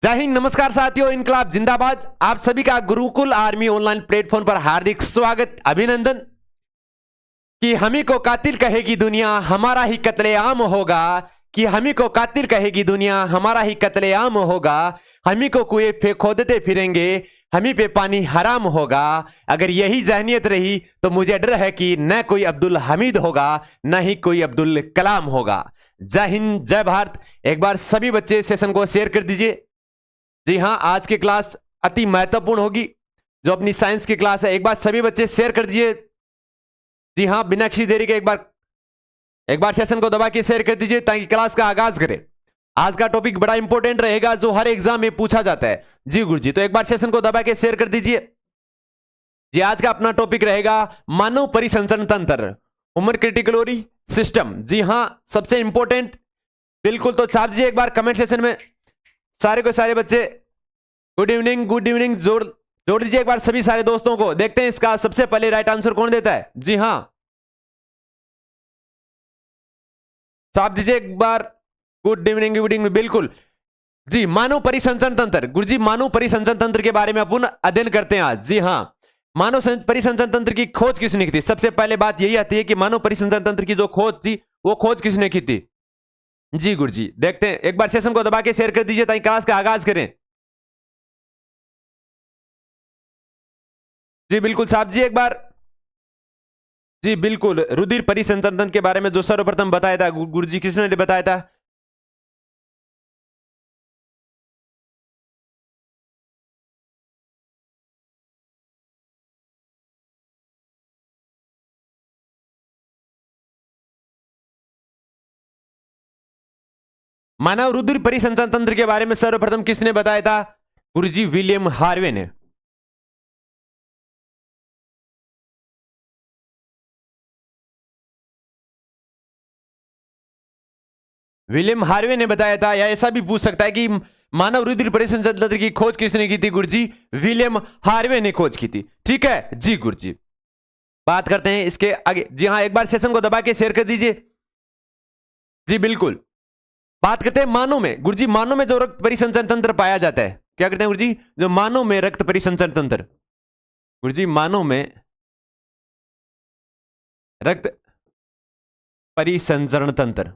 जय हिंद, नमस्कार साथियों, इनकलाब जिंदाबाद। आप सभी का गुरुकुल आर्मी ऑनलाइन प्लेटफॉर्म पर हार्दिक स्वागत, अभिनंदन। कि हमी को कातिल कहेगी दुनिया, हमारा ही कत्लेआम होगा। कि हमी को कातिल कहेगी दुनिया, हमारा ही कत्लेआम होगा। हमी को कुएं पे खोदते फिरेंगे, हमी पे पानी हराम होगा। अगर यही जहनियत रही तो मुझे डर है कि न कोई अब्दुल हमीद होगा, न ही कोई अब्दुल कलाम होगा। जय हिंद, जय भारत। एक बार सभी बच्चे सेशन को शेयर कर दीजिए। जी हाँ, आज की क्लास अति महत्वपूर्ण होगी, जो अपनी साइंस की क्लास है। एक बार सभी बच्चे शेयर कर दीजिए। जी हाँ, बिना किसी देरी के एक बार सेशन को दबा के शेयर कर दीजिए ताकि क्लास का आगाज करें। आज का टॉपिक बड़ा इंपॉर्टेंट रहेगा, जो हर एग्जाम में पूछा जाता है। जी गुरुजी, तो एक बार सेशन को दबा के शेयर कर दीजिए। जी, आज का अपना टॉपिक रहेगा मानव परिसंचरण तंत्र, ह्यूमन क्रिटिकलोरी सिस्टम। जी हाँ, सबसे इंपॉर्टेंट। बिल्कुल, तो छाप दीजिए एक बार कमेंट सेशन में सारे को सारे बच्चे। Good evening, good evening. जोड़ जोड़ दीजिए एक बार सभी सारे दोस्तों को। देखते हैं इसका सबसे पहले राइट आंसर कौन देता है। जी हाँ, छाप दीजिए एक बार। Good evening, good evening. बिल्कुल जी, मानव परिसंचरण तंत्र। गुरुजी, मानव परिसंचरण तंत्र के बारे में अपन अध्ययन करते हैं आज। जी हाँ, परिसंचरण तंत्र की खोज किसने की थी। सबसे पहले बात यही आती है कि मानव परिसंचरण तंत्र की जो खोज थी, वो खोज किसने की थी। जी गुरुजी, देखते हैं एक बार सेशन को दबा के शेयर कर दीजिए ताकि क्लास का आगाज करें। जी बिल्कुल, छाप दीजिए एक बार। जी बिल्कुल, रुधिर परिसंचरण तंत्र के बारे में जो सर्वप्रथम बताया था गुरुजी, किसने बताया था। मानव रुधिर परिसंचरण तंत्र के बारे में सर्वप्रथम किसने बताया था। गुरुजी, विलियम हार्वे ने। विलियम हार्वे ने बताया था, या ऐसा भी पूछ सकता है कि मानव रुधिर परिसंचरण तंत्र की खोज किसने की थी। गुरुजी, विलियम हार्वे ने खोज की थी। ठीक है जी गुरुजी, बात करते हैं इसके आगे। जी हाँ, एक बार सेशन को दबा के शेयर कर दीजिए। जी बिल्कुल, बात करते हैं मानव में। गुरुजी, मानव में जो रक्त परिसंचरण तंत्र पाया जाता है, क्या करते हैं गुरुजी, जो मानव में रक्त परिसंचरण तंत्र। गुरुजी, मानव में रक्त परिसंचरण तंत्र।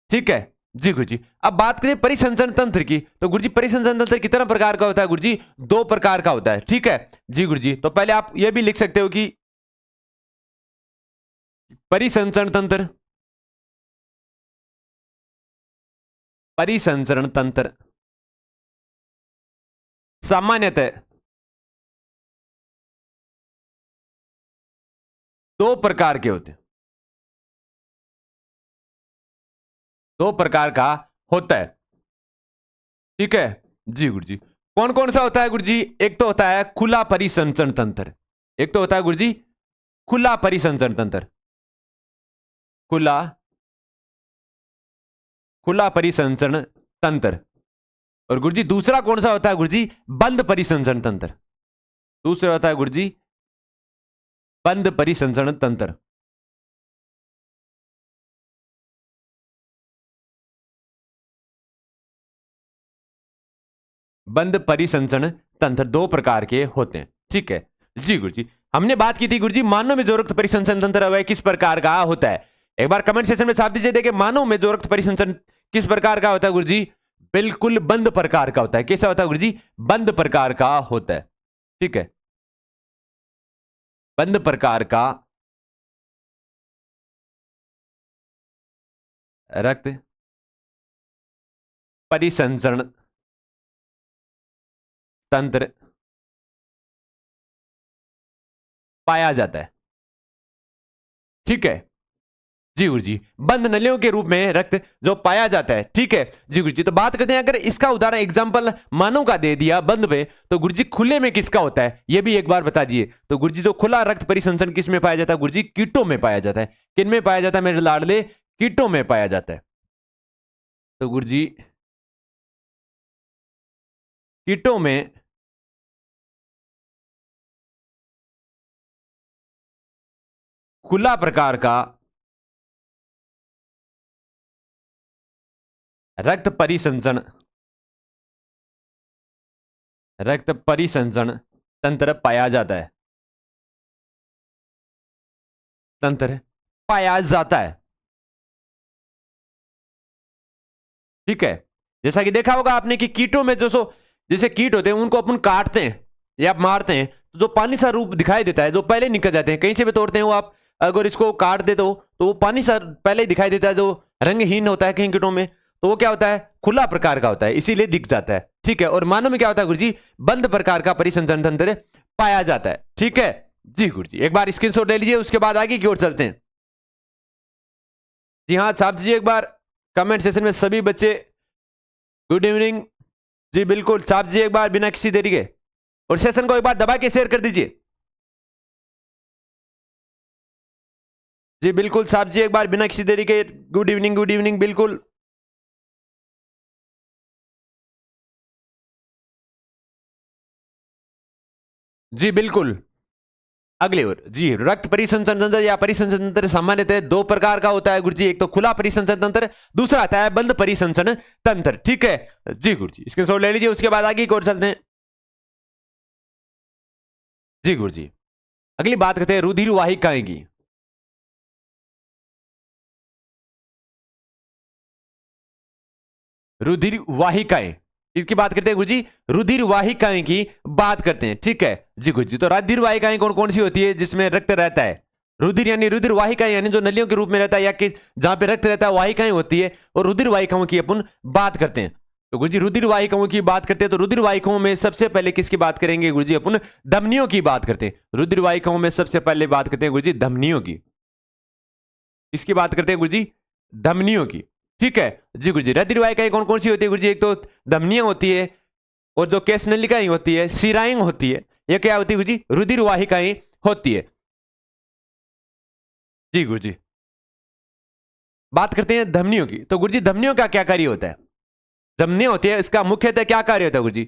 ठीक है जी गुरुजी, अब बात करें परिसंचरण तंत्र की, तो गुरुजी परिसंचरण तंत्र कितना प्रकार का होता है। गुरुजी, दो प्रकार का होता है। ठीक है जी गुरुजी, तो पहले आप यह भी लिख सकते हो कि परिसंचरण तंत्र, परिसंचरण तंत्र सामान्यतः दो प्रकार के होते हैं। दो प्रकार का होता है। ठीक है जी गुरुजी, कौन कौन सा होता है गुरुजी। एक तो होता है खुला परिसंचरण तंत्र। एक तो होता है गुरुजी खुला परिसंचरण तंत्र। खुला खुला परिसंचरण तंत्र। और गुरुजी दूसरा कौन सा होता है गुरुजी, बंद परिसंचरण तंत्र। दूसरा होता है गुरुजी बंद परिसंचरण तंत्र। बंद परिसंचरण तंत्र दो प्रकार के होते हैं। ठीक है जी गुरुजी, हमने बात की थी गुरुजी मानव में जो रक्त परिसंचरण तंत्र वह किस प्रकार का होता है। एक बार कमेंट सेक्शन में छाप दीजिए। देखिए, मानव में जो रक्त परिसंचरण किस प्रकार का होता है गुरुजी, बिल्कुल बंद प्रकार का होता है। कैसा होता है गुरुजी, बंद प्रकार का होता है। ठीक है, बंद प्रकार का रक्त परिसंचरण तंत्र पाया जाता है। ठीक है जी गुरुजी, बंद नलियों के रूप में रक्त जो पाया जाता है। ठीक है जी गुरुजी, तो बात करते हैं, अगर इसका उदाहरण एग्जांपल मानव का दे दिया बंद में, तो गुरुजी खुले में किसका होता है, यह भी एक बार बता दिए। तो गुरुजी, जो खुला रक्त परिसंचरण किस में पाया जाता है गुरुजी, कीटों में पाया जाता है। किन में पाया जाता है मेरे लाडले, कीटों में पाया जाता है। तो गुरुजी, कीटों में खुला प्रकार का रक्त परिसंचरण, रक्त परिसंचरण तंत्र पाया जाता है, तंत्र पाया जाता है। ठीक है, जैसा कि देखा होगा आपने कि कीटों में जो जैसे कीट होते हैं उनको अपन काटते हैं या मारते हैं तो जो पानी सा रूप दिखाई देता है, जो पहले निकल जाते हैं, कहीं से भी तोड़ते हैं वो आप अगर इसको काट दे तो वो पानी सा पहले ही दिखाई देता है, जो रंगहीन होता है कहीं कीटों में, तो वो क्या होता है, खुला प्रकार का होता है, इसीलिए दिख जाता है। ठीक है, और मानव में क्या होता है गुरुजी, बंद प्रकार का परिसंचरण तंत्र पाया जाता है। ठीक है जी गुरुजी, एक बार स्क्रीनशॉट ले लीजिए, उसके बाद आगे की ओर चलते हैं। जी हाँ, छाप दीजिए एक बार कमेंट सेशन में सभी बच्चे, गुड इवनिंग। जी बिल्कुल, छाप दीजिए एक बार बिना किसी देरी के, और सेशन को एक बार दबा के शेयर कर दीजिए। जी बिल्कुल, छाप दीजिए एक बार बिना किसी देरी के, गुड इवनिंग गुड इवनिंग, बिल्कुल। जी बिल्कुल, अगली ओर जी, रक्त परिसंचरण तंत्र या परिसंचरण तंत्र सामान्यतः दो प्रकार का होता है गुरुजी, एक तो खुला परिसंचरण तंत्र, दूसरा आता है बंद परिसंचरण तंत्र। ठीक है जी गुरुजी, स्क्रीनशॉट ले लीजिए, उसके बाद आगे की ओर चलते हैं। जी गुरुजी, अगली बात करते हैं रुधिर वाहिकाएं की। रुधिर वाहिकाएं, इसकी बात करते हैं गुरुजी, रुधिर वाहिकाएं की बात करते हैं। ठीक है जी गुरुजी, तो रुधिर वाहिकाएं कौन कौन सी होती है जिसमें रक्त रहता है, रुधिर यानी रुधिर वाहिकाएं यानी जो नलियों के रूप में रहता है या कि जहां पे रक्त रहता है वाहिकाएं होती है, और रुधिर वाहिकाओं की अपन बात करते हैं। तो गुरुजी रुधिर वाहिकाओं की बात करते हैं, तो रुधिर वाहिकाओं में सबसे पहले किसकी बात करेंगे गुरुजी, अपन धमनियों की बात करते हैं। रुधिर वाहिकाओं में सबसे पहले बात करते हैं गुरुजी धमनियों की, इसकी बात करते हैं गुरुजी धमनियों की। ठीक है जी गुरुजी, रुधिर वाहिकाएं कौन कौन सी होती है गुरुजी, एक तो धमनियां होती है, और जो केश नलिकाएं होती है, शिराएं होती है, ये क्या होती है गुरुजी, रुधिर वाहिकाएं होती है। जी गुरुजी, बात करते हैं धमनियों की, तो गुरुजी धमनियों का क्या कार्य होता है, धमनियां होती है, इसका मुख्यतः क्या कार्य होता है गुरुजी।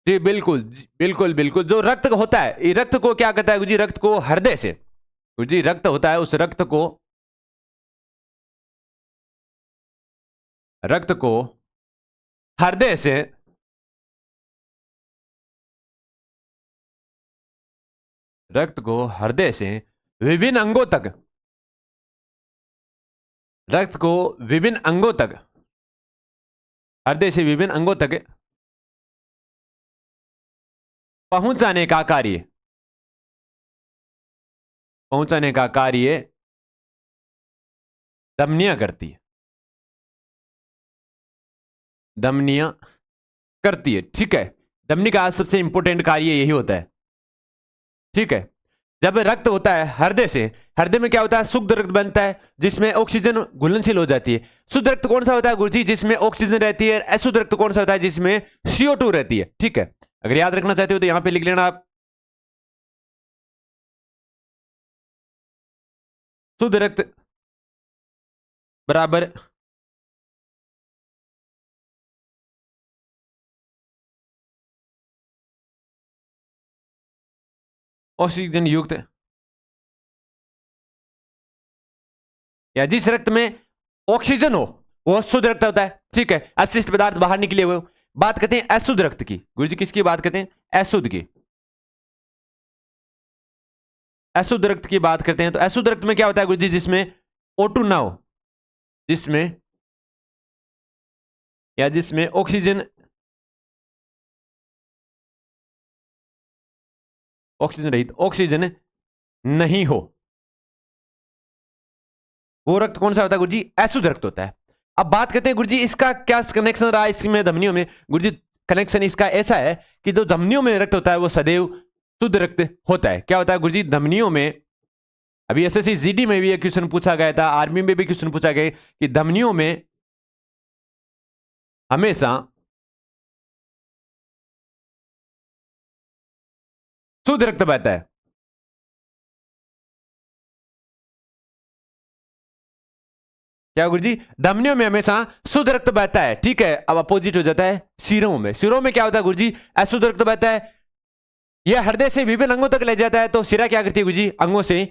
जी बिल्कुल बिल्कुल बिल्कुल, जो रक्त होता है, ये रक्त को क्या कहता है गुरुजी, रक्त को हृदय से, गुरुजी रक्त होता है, उस रक्त को, रक्त को हृदय से, रक्त को हृदय से विभिन्न अंगों तक, रक्त को विभिन्न अंगों तक, हृदय से विभिन्न अंगों तक पहुंचाने का कार्य, पहुंचाने का कार्य धमनियां करती है, धमनियां करती है। ठीक है, धमनी का सबसे इंपॉर्टेंट कार्य यही होता है। ठीक है, जब रक्त होता है हृदय से, हृदय में क्या होता है, शुद्ध रक्त बनता है जिसमें ऑक्सीजन घुलनशील हो जाती है। शुद्ध रक्त कौन सा होता है गुरुजी, जिसमें ऑक्सीजन रहती है। अशुद्ध रक्त कौन सा होता है, जिसमें CO2 रहती है। ठीक है, अगर याद रखना चाहते हो तो यहां पे लिख लेना आप, शुद्ध रक्त बराबर ऑक्सीजन युक्त, या जिस रक्त में ऑक्सीजन हो वो शुद्ध रक्त होता है। ठीक है, अपशिष्ट पदार्थ बाहर निकले हुए। बात करते हैं अशुद्ध रक्त की, गुरुजी किसकी बात करते हैं, अशुद्ध की, अशुद्ध रक्त की बात करते हैं। तो अशुद्ध रक्त में क्या होता है गुरुजी, जिसमें O2 ना हो, जिसमें या जिसमें ऑक्सीजन, ऑक्सीजन रहित, ऑक्सीजन नहीं हो, वो रक्त कौन सा होता है गुरुजी, अशुद्ध रक्त होता है। अब बात करते हैं गुरुजी इसका क्या कनेक्शन रहा इसमें धमनियों में। गुरुजी कनेक्शन इसका ऐसा है कि जो धमनियों में रक्त होता है वो सदैव शुद्ध रक्त होता है। क्या होता है गुरुजी, धमनियों में, अभी SSC GD में भी एक क्वेश्चन पूछा गया था, आर्मी में भी क्वेश्चन पूछा गया कि धमनियों में हमेशा शुद्ध रक्त बहता है। क्या गुरुजी, धमनियों में हमेशा शुद्ध रक्त बहता है। ठीक है, अब अपोजिट हो जाता है सिरों में। सिरों में क्या होता है गुरुजी, अशुद्ध रक्त बहता है। यह हृदय से विभिन्न अंगों तक ले जाता है, तो सिरा क्या करती है गुरुजी, अंगों से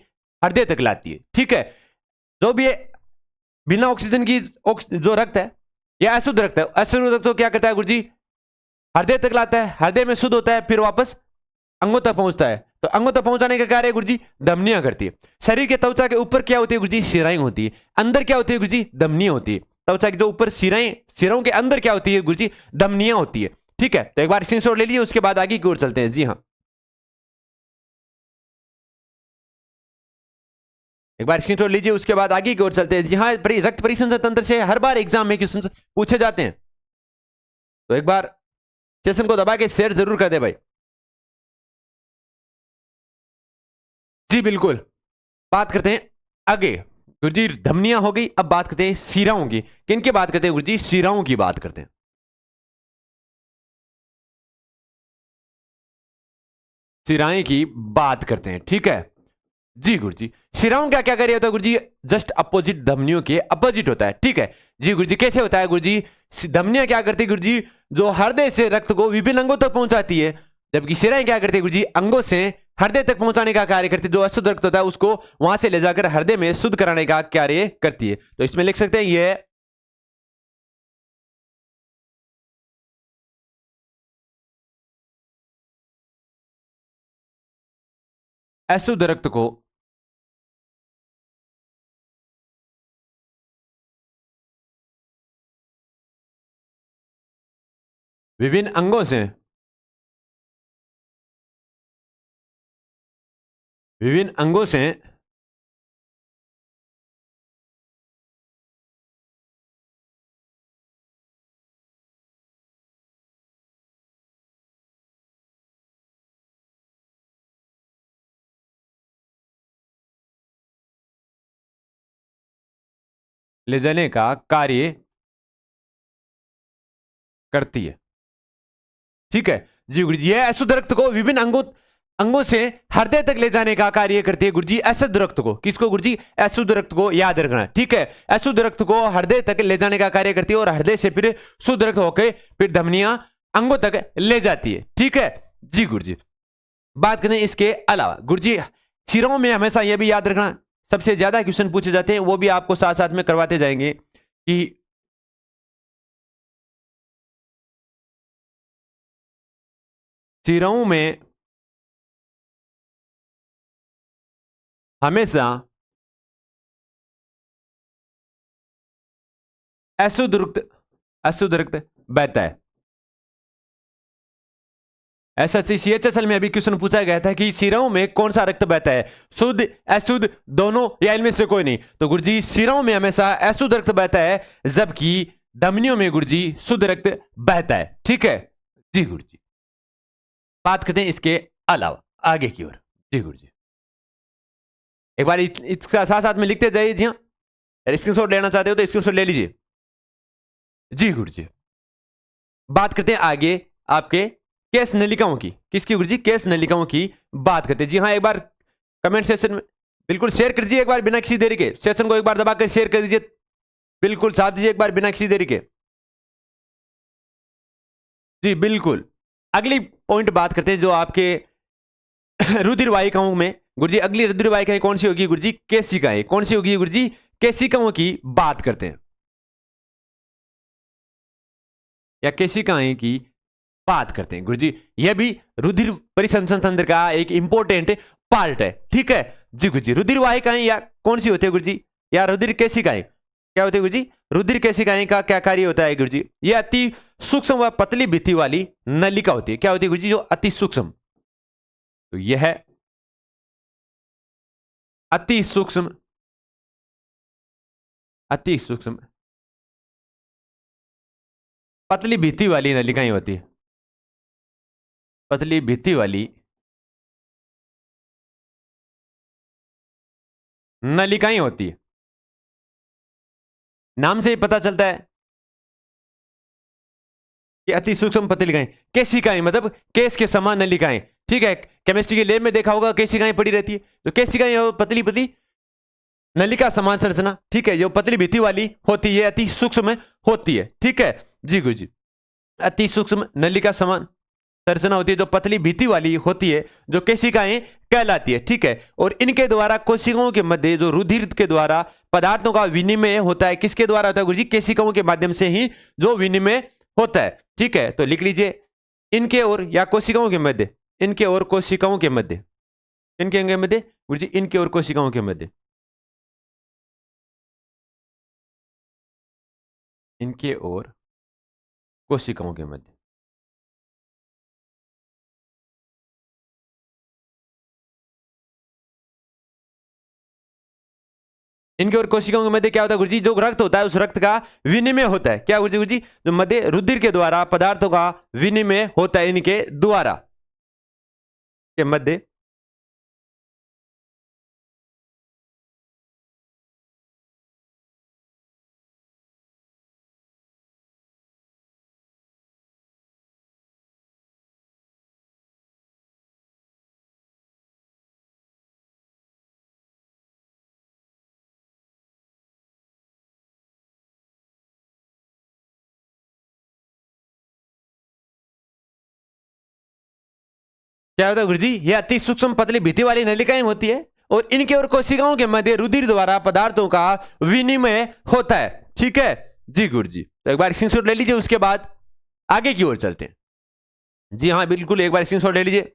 हृदय तक लाती है। ठीक है, जो भी बिना ऑक्सीजन की जो रक्त है या अशुद्ध रक्त है, अशुद्ध रक्त को क्या करता है गुरुजी, हृदय तक लाता है, हृदय में शुद्ध होता है, फिर वापस अंगों तक पहुंचता है। तो अंगों तक पहुंचाने का कार्य गुरुजी धमनियां करती है। शरीर के त्वचा के ऊपर क्या होती है गुरुजी, शिराएं होती है। अंदर क्या होती है गुरुजी, धमनियां होती है। त्वचा के जो ऊपर शिराएं, शिराओं के अंदर क्या होती है गुरुजी, धमनियां होती है। ठीक है, तो एक बार स्क्रीनशॉट ले लीजिए, उसके बाद आगे की ओर चलते हैं। जी हाँ, एक बार स्क्रीनशॉट लीजिए, उसके बाद आगे की ओर चलते हैं। जी हाँ, रक्त परिसंचरण तंत्र से हर बार एग्जाम में क्वेश्चन पूछे जाते हैं, तो एक बार सेशन को दबा के शेयर जरूर कर दे भाई। जी बिल्कुल, बात करते हैं आगे। गुरुजी धमनियां हो गई, अब बात करते हैं शिराओं की। किन की बात करते हैं गुरुजी, शिराओं की बात करते हैं। शिराएं की बात करते हैं, ठीक है जी गुरुजी। शिराओं का क्या कार्य होता है गुरुजी, जस्ट अपोजिट धमनियों के अपोजिट होता है। ठीक है जी गुरुजी, कैसे होता है गुरुजी, धमनियां क्या करती है गुरुजी, जो हृदय से रक्त को विभिन्न अंगों तक पहुंचाती है, जबकि शिराएं क्या करती है गुरुजी, अंगों से हृदय तक पहुंचाने का कार्य करती है। जो अशुद्ध रक्त होता है उसको वहां से ले जाकर हृदय में शुद्ध कराने का कार्य करती है। तो इसमें लिख सकते हैं ये अशुद्ध रक्त को विभिन्न अंगों से, विभिन्न अंगों से ले जाने का कार्य करती है। ठीक है जी गुरुजी, यह अशुद्ध रक्त को विभिन्न अंगों अंगों से हृदय तक ले जाने का कार्य करती है गुरुजी। अशुद्ध रक्त को, किसको गुरुजी, अशुद्ध रक्त को, याद रखना। ठीक है, अशुद्ध रक्त को हृदय तक ले जाने का कार्य करती है और हृदय से फिर शुद्ध रक्त होकर फिर धमनियां अंगों तक ले जाती है। ठीक है जी गुरुजी। बात करें इसके अलावा गुरुजी, शिराओं में हमेशा यह भी याद रखना, सबसे ज्यादा क्वेश्चन पूछे जाते हैं, वो भी आपको साथ साथ में करवाते जाएंगे कि शिराओं में हमेशा अशुद्ध रक्त बहता है। एसएससी में अभी क्वेश्चन पूछा गया था कि शिराओं में कौन सा रक्त बहता है, शुद्ध अशुद्ध दोनों या इनमें से कोई नहीं। तो गुरुजी शिराओं में हमेशा अशुद्ध रक्त बहता है, जबकि धमनियों में गुरुजी शुद्ध रक्त बहता है। ठीक है जी गुरुजी। बात करते हैं इसके अलावा आगे की ओर। जी गुरुजी, एक बार इसका साथ साथ में लिखते जाइए। जी हाँ, स्क्रीनशॉट लेना चाहते हो तो स्क्रीनशॉट ले लीजिए। जी गुरुजी, बात करते हैं आगे आपके केस नलिकाओं की। किसकी गुरुजी, केस नलिकाओं की बात करते हैं। जी हाँ, एक बार कमेंट सेक्शन में बिल्कुल शेयर कर दीजिए, एक बार बिना किसी देरी के सेशन को एक बार दबाकर शेयर कर दीजिए, बिल्कुल साथ दीजिए एक बार बिना किसी देरी के। जी बिल्कुल, अगली पॉइंट बात करते हैं जो आपके रुधिर वाहिकाओं में गुरुजी, अगली रुधिर वाहिकाएं कौन सी होगी गुरुजी, केशिकाएं। कौन सी होगी गुरुजी, केशिकाओं की बात करते हैं या केशिकाएं की बात करते हैं गुरुजी। यह भी रुधिर परिसंचरण तंत्र का एक इंपॉर्टेंट पार्ट है। ठीक है जी गुरुजी, रुधिर वाहिकाएं या कौन सी होती है गुरुजी, या रुधिर केशिकाएं क्या होती है गुरुजी, रुधिर केशिकाएं का क्या कार्य होता है गुरुजी, यह अति सूक्ष्म व पतली भित्ति वाली नलिका होती है। क्या होती है गुरुजी, जो अति सूक्ष्म, तो यह है अति सूक्ष्म, अति सूक्ष्म पतली भित्ति वाली नलिकाएं होती है, पतली भित्ति वाली नलिकाएं होती है। नाम से ही पता चलता है कि अति सूक्ष्म पतलिकाएं, केशिकाएं मतलब केस के समान नलिकाएं। ठीक है, केमिस्ट्री के लैब में देखा होगा केशिकाएं पड़ी रहती है, तो केशिकाएं पतली पतली नलिका समान संरचना। ठीक है, जो पतली भित्ति वाली होती है, अति सूक्ष्म होती है। ठीक है जी गुरु जी, अति सूक्ष्म नलिका समान संरचना होती है जो पतली भित्ति वाली होती है, जो केशिकाएं कहलाती है। ठीक है, और इनके द्वारा कोशिकाओं के मध्य जो रुधिर के द्वारा पदार्थों का विनिमय होता है, किसके द्वारा होता है गुरुजी? केशिकाओं के माध्यम से ही जो विनिमय होता है। ठीक है, तो लिख लीजिए इनके और या कोशिकाओं के मध्य, इनके और कोशिकाओं के मध्य, इनके मध्य गुरुजी, इनके और कोशिकाओं के मध्य, इनके और कोशिकाओं के मध्य। इनके और कोशिकाओं के मध्य क्या होता है गुरुजी? जो रक्त होता है उस रक्त का विनिमय होता है। क्या गुरुजी? जो मध्य रुधिर के द्वारा पदार्थों का विनिमय होता है, इनके द्वारा के मध्य क्या होता है गुरुजी? ये अति सूक्ष्म पतली भित्ति वाली नलिकाएं होती है और इनके और कोशिकाओं के मध्य रुधिर द्वारा पदार्थों का विनिमय होता है। ठीक है जी गुरुजी, तो एक बार स्क्रीनशॉट ले लीजिए, उसके बाद आगे की ओर चलते हैं। जी हाँ बिल्कुल, एक बार स्क्रीनशॉट ले लीजिए।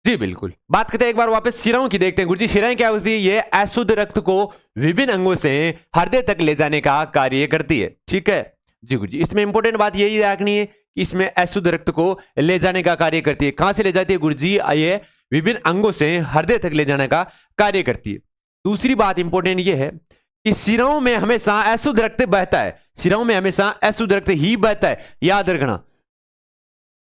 जी बिल्कुल, बात करते हैं एक बार वापस शिराओं की, देखते हैं गुरुजी शिराएं क्या होती है? ये अशुद्ध रक्त को विभिन्न अंगों से हृदय तक ले जाने का कार्य करती है। ठीक है जी गुरुजी, इसमें इंपॉर्टेंट बात यही रखनी है कि इसमें अशुद्ध रक्त को ले जाने का कार्य करती है। कहां से ले जाती है गुरुजी? ये विभिन्न अंगों से हृदय तक ले जाने का कार्य करती है। दूसरी बात इंपॉर्टेंट यह है कि शिराओं में हमेशा अशुद्ध रक्त बहता है, शिराओं में हमेशा अशुद्ध रक्त ही बहता है, याद रखना।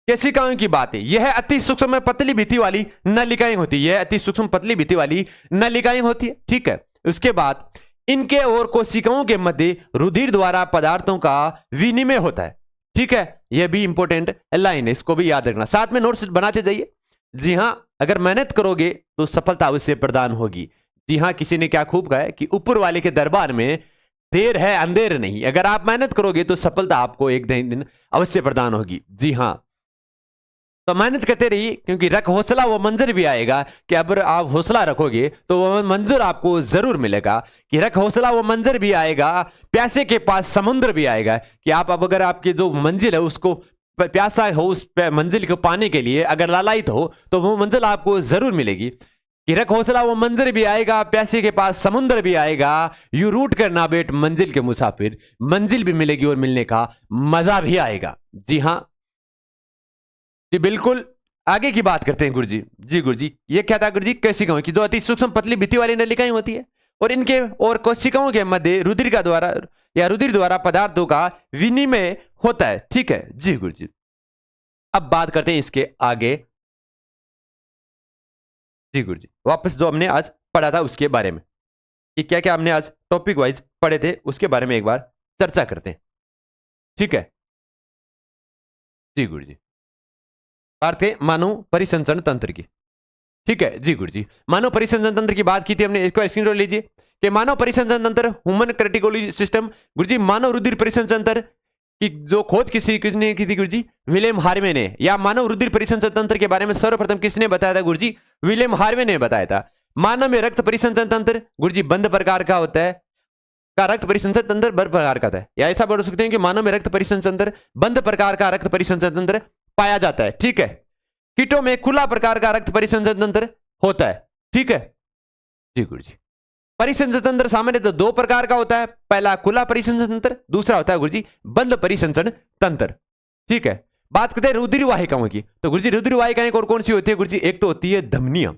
केशिकाओं की बात है, यह अति सूक्ष्म पतली भित्ति वाली नलिकाएं होती है, यह अति सूक्ष्म पतली भित्ति वाली नलिकाएं होती है। ठीक है, उसके बाद इनके और कोशिकाओं के मध्य रुधिर द्वारा पदार्थों का विनिमय होता है। ठीक है, यह भी इंपॉर्टेंट लाइन है, इसको भी याद रखना, साथ में नोट्स बनाते जाइए। जी हां, अगर मेहनत करोगे तो सफलता अवश्य प्रदान होगी। जी हां, किसी ने क्या खूब कहा है कि ऊपर वाले के दरबार में देर है अंधेर नहीं। अगर आप मेहनत करोगे तो सफलता आपको एक दिन अवश्य प्रदान होगी। जी हां, तो मेहनत करते रहिए, क्योंकि रख हौसला वो मंजर भी आएगा कि अगर आप हौसला रखोगे तो वो मंजर आपको जरूर मिलेगा। कि रख हौसला वो मंजर भी आएगा, प्यासे के पास समुद्र भी आएगा। कि आप अब अगर आपकी जो मंजिल है उसको प्यासा हो, उस मंजिल को पाने के लिए अगर लालायित हो तो वो मंजिल आपको जरूर मिलेगी। कि रख हौसला वो मंजर भी आएगा, प्यासे के पास समुद्र भी आएगा, यू रूट कर ना बैठ मंजिल के मुसाफिर, मंजिल भी मिलेगी और मिलने का मजा भी आएगा। जी हाँ जी बिल्कुल, आगे की बात करते हैं गुरुजी। जी गुरुजी, ये क्या था गुरुजी? कोशिकाओं की जो अति सूक्ष्म पतली भित्ति वाली नलिकाएं होती है और इनके और कोशिकाओं के मध्य रुधिर का द्वारा या रुधिर द्वारा पदार्थों का विनिमय होता है। ठीक है जी गुरुजी, अब बात करते हैं इसके आगे। जी गुरुजी, वापस जो हमने आज पढ़ा था उसके बारे में, कि क्या क्या हमने आज टॉपिक वाइज पढ़े थे उसके बारे में एक बार चर्चा करते हैं। ठीक है जी गुरुजी, बात है मानव परिसंचरण तंत्र की। ठीक है जी गुरुजी, मानव परिसंचरण तंत्र की बात की थी हमने, इसको स्क्रीन लीजिए कि मानव परिसंचरण तंत्र ह्यूमन क्रिटिकोलॉजी सिस्टम। गुरुजी, मानव रुधिर परिसंचरण तंत्र की जो खोज किसने की थी गुरुजी? विलियम हार्वे ने। या मानव रुधिर परिसंचरण तंत्र के बारे में सर्वप्रथम किसने बताया था गुरुजी? विलियम हार्वे ने बताया था। मानव में रक्त परिसंचरण तंत्र गुरुजी बंद प्रकार का होता है, का रक्त परिसंचरण तंत्र बंद प्रकार का है, या ऐसा बोल सकते हैं कि मानव में रक्त परिसंचरण तंत्र बंद प्रकार का रक्त परिसंचरण तंत्र पाया जाता है। ठीक है, कीटों में खुला प्रकार का रक्त परिसंचरण तंत्र होता है। ठीक है जी गुरुजी, परिसंचरण तंत्र सामान्यतः दो प्रकार का होता है, पहला खुला परिसंचरण तंत्र, दूसरा होता है गुरुजी बंद परिसंचरण तंत्र। ठीक है, बात करते हैं रुधिर वाहिकाओं की। तो गुरुजी रुधिर वाहिकाएं और कौन सी होती है गुरुजी? एक तो होती है धमनियां।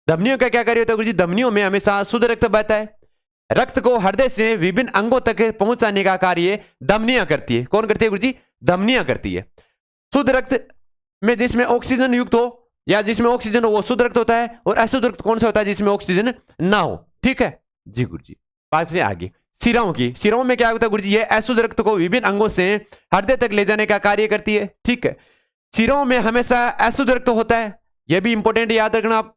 धमनियों का क्या कार्य होता है गुरुजी? धमनियों में हमेशा शुद्ध रक्त बहता है, रक्त को हृदय से विभिन्न अंगों तक पहुंचाने का कार्य धमनियां करती है। कौन करती है गुरुजी? धमनियां करती है। शुद्ध रक्त में जिसमें ऑक्सीजन युक्त हो या जिसमें ऑक्सीजन हो वो शुद्ध रक्त होता है, और अशुद्ध रक्त कौन सा होता है? जिसमें ऑक्सीजन ना हो। ठीक है जी गुरुजी, बात करें आगे शिराओं की। शिराओं में क्या होता है गुरुजी? ये अशुद्ध रक्त को विभिन्न अंगों से हृदय तक ले जाने का कार्य करती है। ठीक है, शिराओं में हमेशा अशुद्ध रक्त होता है, यह भी इंपॉर्टेंट याद रखना आप।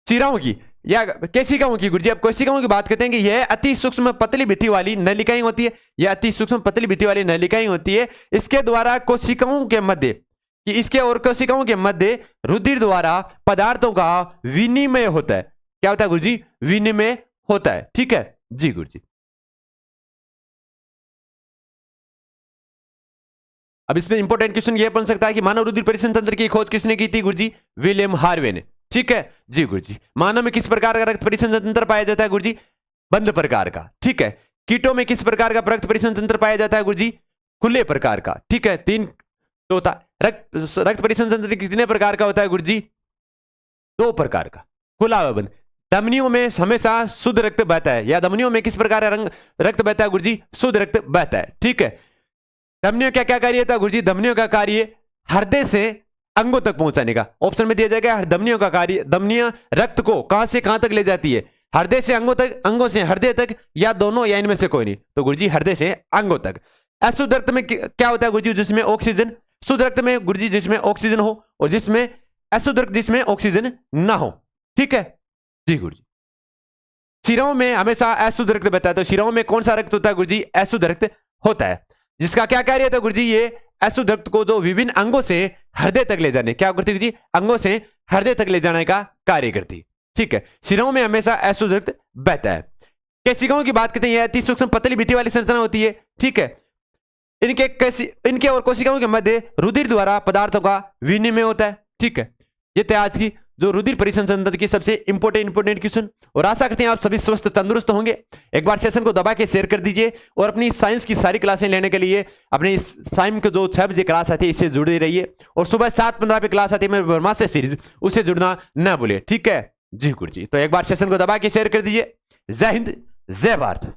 शिराओं की या केशिकाओं की गुरुजी, अब कोशिकाओं की बात करते हैं कि यह अति सूक्ष्म पतली भित्ति वाली नलिकाएं होती है, यह अति सूक्ष्म पतली भित्ति वाली नलिकाएं होती है। इसके द्वारा कोशिकाओं के मध्य कि इसके और कोशिकाओं के मध्य रुधिर द्वारा पदार्थों का विनिमय होता है। क्या होता है गुरुजी? विनिमय होता है। ठीक है जी गुरुजी। अब इसमें इंपॉर्टेंट क्वेश्चन यह बन सकता है कि मानव रुधिर परिसंचरण तंत्र की खोज किसने की थी गुरुजी? विलियम हार्वे ने। ठीक है जी गुरुजी। मानव में किस प्रकार का रक्त परिसंचरण तंत्र पाया जाता है गुरुजी? बंद प्रकार का। ठीक है। कीटों में किस प्रकार का रक्त परिसंचरण तंत्र पाया जाता है गुरुजी? खुले प्रकार का। ठीक है। तीन तो होता रक्त परिसंचरण तंत्र कितने प्रकार का होता है गुरुजी? 2 प्रकार का, खुला व बंद। धमनियों में हमेशा शुद्ध रक्त बहता है, या धमनियों में किस प्रकार का रक्त बहता है गुरुजी? शुद्ध रक्त बहता है। ठीक है। धमनियों का क्या कार्य था गुरुजी? धमनियों का कार्य हृदय से अंगों तक पहुंचाने का। ऑप्शन में दिया जाएगा धमनियों का कार्य, धमनियां रक्त को कहां से कहां तक ले जाती है? हृदय से अंगों तक, अंगों से हृदय तक, या दोनों, या इनमें से कोई नहीं। तो गुरुजी हृदय से अंगों तक। अशुद्ध रक्त में क्या होता है गुरुजी? जिसमें ऑक्सीजन, शुद्ध रक्त में गुरुजी जिसमें ऑक्सीजन हो, और जिसमें अशुद्ध रक्त जिसमें ऑक्सीजन ना हो। ठीक है जी गुरुजी। शिराओं में हमेशा अशुद्ध रक्त बहता है, तो शिराओं में कौन सा रक्त होता है गुरुजी? अशुद्ध रक्त होता है, जिसका क्या कार्य होता है गुरुजी? ये अशुद्ध रक्त को जो विभिन्न अंगों से हृदय तक ले जाने, क्या करती गुरुजी? अंगों से हृदय तक ले जाने का कार्य करती। ठीक है। शिराओं में हमेशा अशुद्ध रक्त बहता है। केशिकाओं की बात करते हैं, यह अति सूक्ष्म पतली भित्ति वाली संरचना होती है। ठीक है। इनके और कोशिकाओं के मध्य रुधिर द्वारा पदार्थों का विनिमय होता है। ठीक है। ये थे आज की जो रुधिर परिसंचरण तंत्र की सबसे इंपॉर्टेंट क्वेश्चन, और आशा करते हैं आप सभी स्वस्थ तंदुरुस्त होंगे। एक बार सेशन को दबा के शेयर कर दीजिए, और अपनी साइंस की सारी क्लासें लेने के लिए अपनी साइंस के जो 6 बजे क्लास आती है इससे जुड़े रहिए, और सुबह 7:15 पे क्लास आती है मेरे ब्रह्मास्त्र सीरीज, उससे जुड़ना न भूलिए। ठीक है जी गुरुजी। तो एक बार सेशन को दबा के शेयर कर दीजिए। जय हिंद, जय भारत।